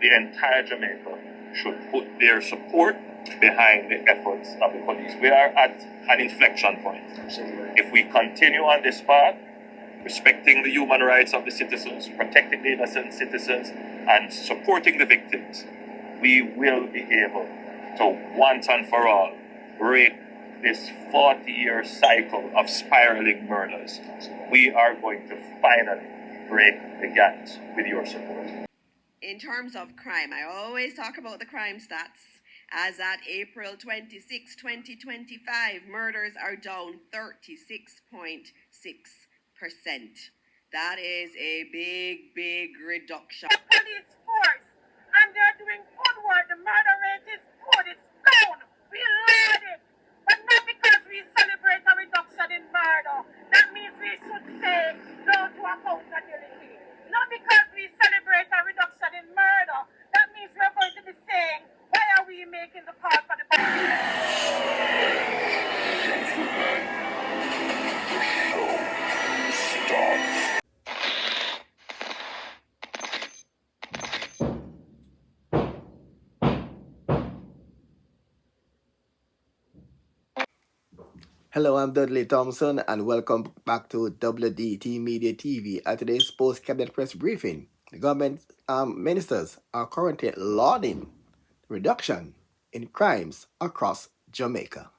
the entire Jamaica should put their support behind the efforts of the police. We are at an inflection point. If we continue on this path, respecting the human rights of the citizens, protecting the innocent citizens, and supporting the victims, we will be able to once and for all break this 40-year cycle of spiraling murders. We are going to finally break the gangs with your support. In terms of crime, I always talk about the crime stats. As at April 26, 2025, murders are down 36.6%. That is a big, big reduction. The police force, and they're doing good work. The murder rate is good, it's down. We love it. But not because we celebrate a reduction in murder. That means we should say no to accountability. Not because we celebrate a reduction in murder. That means we're going to be saying, why are we making the call for the Hello, I'm Dudley Thompson, and welcome back to WDT Media TV. At today's post-cabinet press briefing, the government ministers are currently lauding reduction in crimes across Jamaica.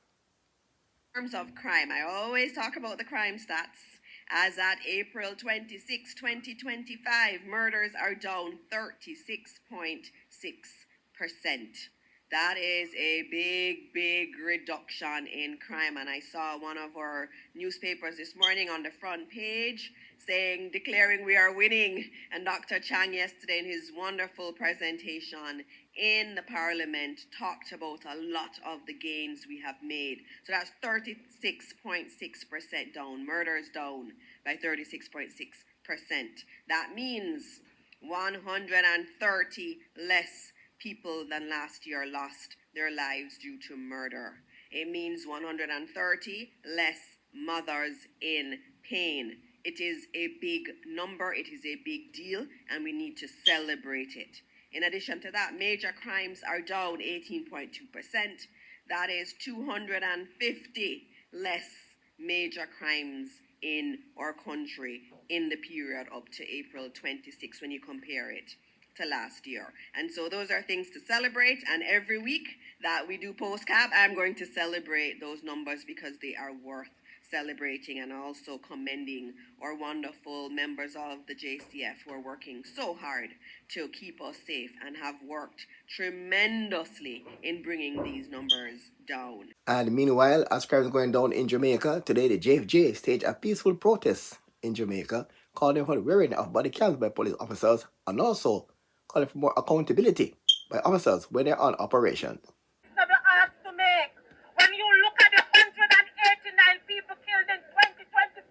In terms of crime, I always talk about the crime stats. As at April 26, 2025, murders are down 36.6%. That is a big, big reduction in crime. And I saw one of our newspapers this morning on the front page declaring we are winning. And Dr. Chang yesterday in his wonderful presentation in the Parliament talked about a lot of the gains we have made. So that's 36.6% down. Murders down by 36.6%. That means 130 less people than last year lost their lives due to murder. It means 130 less mothers in pain. It is a big number, it is a big deal, and we need to celebrate it. In addition to that, major crimes are down 18.2%. That is 250 less major crimes in our country in the period up to April 26 when you compare it to last year. And so those are things to celebrate, and every week that we do post-cap, I'm going to celebrate those numbers because they are worth celebrating, and also commending our wonderful members of the JCF who are working so hard to keep us safe and have worked tremendously in bringing these numbers down. And meanwhile, as crime is going down in Jamaica, today the JFJ staged a peaceful protest in Jamaica, calling for the wearing of body cams by police officers, and also calling for more accountability by officers when they're on operation. When you look at the 189 people killed in 2024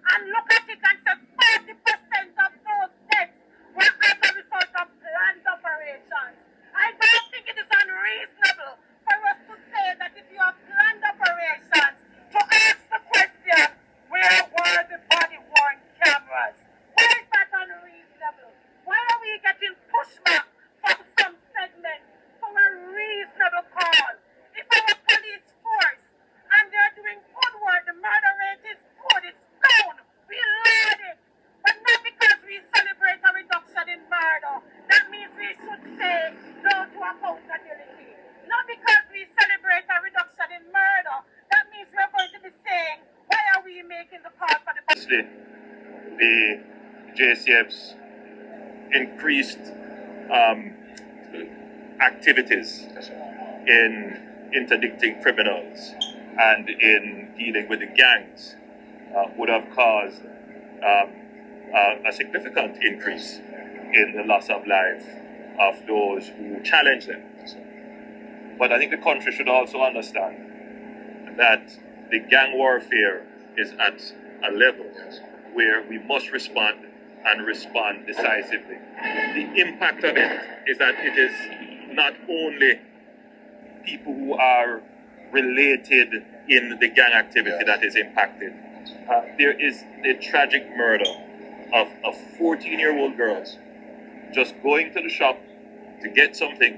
and look at it and say 40% of those deaths were as a result of planned operations. I don't think it is unreasonable for us to say that if you have planned operations, to ask the question, where were the body-worn cameras? Why is that unreasonable? Why are we getting pushback from some segments for a reasonable call? If our police force, and they're doing good work, the murder rate is good, it's down, we love it. But not because we celebrate a reduction in murder. That means we should say no to accountability. Not because we celebrate a reduction in murder. That means we're going to be saying, why are we making the call for the... The JCF's increased activities in interdicting criminals and in dealing with the gangs would have caused a significant increase in the loss of life of those who challenge them. But I think the country should also understand that the gang warfare is at a level where we must respond, and respond decisively. The impact of it is that it is not only people who are related in the gang activity that is impacted. There is the tragic murder of a 14-year-old girl just going to the shop, to get something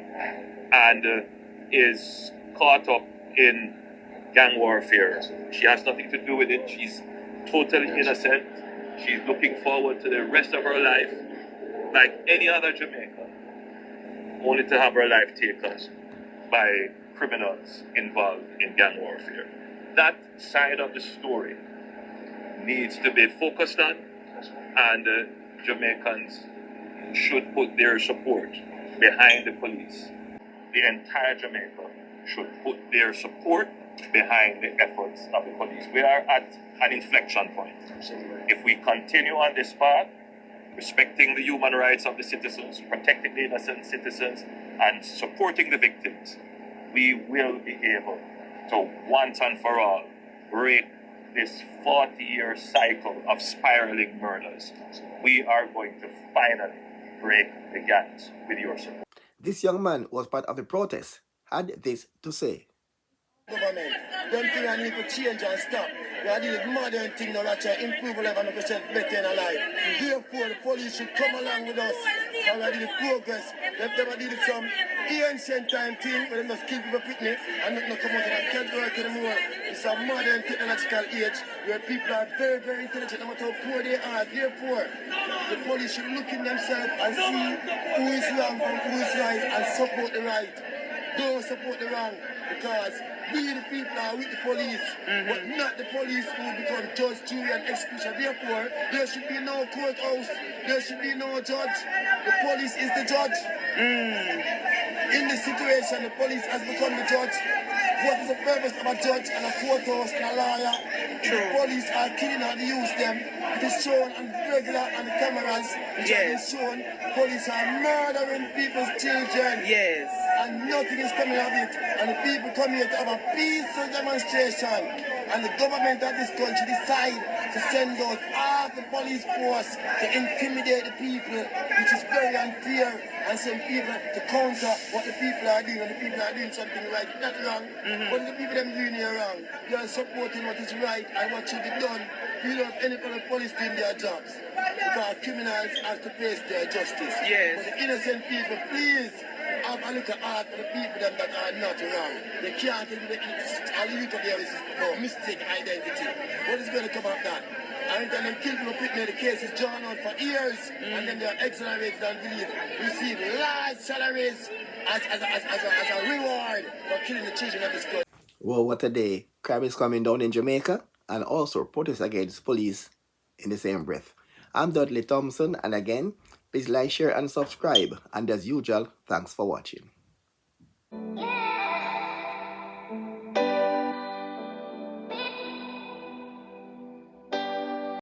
and is caught up in gang warfare. She has nothing to do with it. She's totally innocent. She's looking forward to the rest of her life like any other Jamaican, only to have her life taken by criminals involved in gang warfare. That side of the story needs to be focused on, and Jamaicans should put their support behind the police. The entire Jamaica should put their support behind the efforts of the police. We are at an inflection point. If we continue on this path, respecting the human rights of the citizens, protecting the innocent citizens, and supporting the victims, we will be able to once and for all break this 40-year cycle of spiraling murders. We are going to finally break the gangs with your support. This young man was part of the protest, had this to say. Government, them things I need to change and stop. We are doing modern thing now that try improve life and make yourself better in life. Therefore, the police should come along with us. And we are doing progress. They never did some ancient time thing where they just kill people picnic and not come out and can't work anymore. It's a modern technological age where people are very, very intelligent no matter how poor they are. Therefore, the police should look in themselves and see who is wrong and who is right and support the right. Don't support the wrong, because we the people are with the police, but not the police who become judge, jury and executioner. Therefore, there should be no courthouse, there should be no judge. The police is the judge. In this situation, the police has become the judge. What is the purpose of a judge and a courthouse and a lawyer? The police are killing and use them. It is shown on regular on the cameras. It is shown police are murdering people's children. Yes. And nothing is coming of it. And the people come here to have a peaceful demonstration. And the government of this country decide to send out half the police force to intimidate the people, which is very unfair, and send people to counter what the people are doing, and the people are doing something right, not wrong. What is the people them doing here wrong? They are supporting what is right and what should be done. We don't have any kind of police doing their jobs, because criminals have to face their justice. Yes. But the innocent people, please, have a look at art for the people that are not wrong. They can't tell you a little there is no mistake identity. What is going to come of that? And then them kill people, picking the cases drawn out for years, and then they are exonerated and believe receive large salaries as a reward for killing the children of this country. Well, what a day. Crime is coming down in Jamaica, and also protests against police in the same breath. I'm Dudley Thompson, and again, please like, share, and subscribe. And as usual, thanks for watching. Yeah.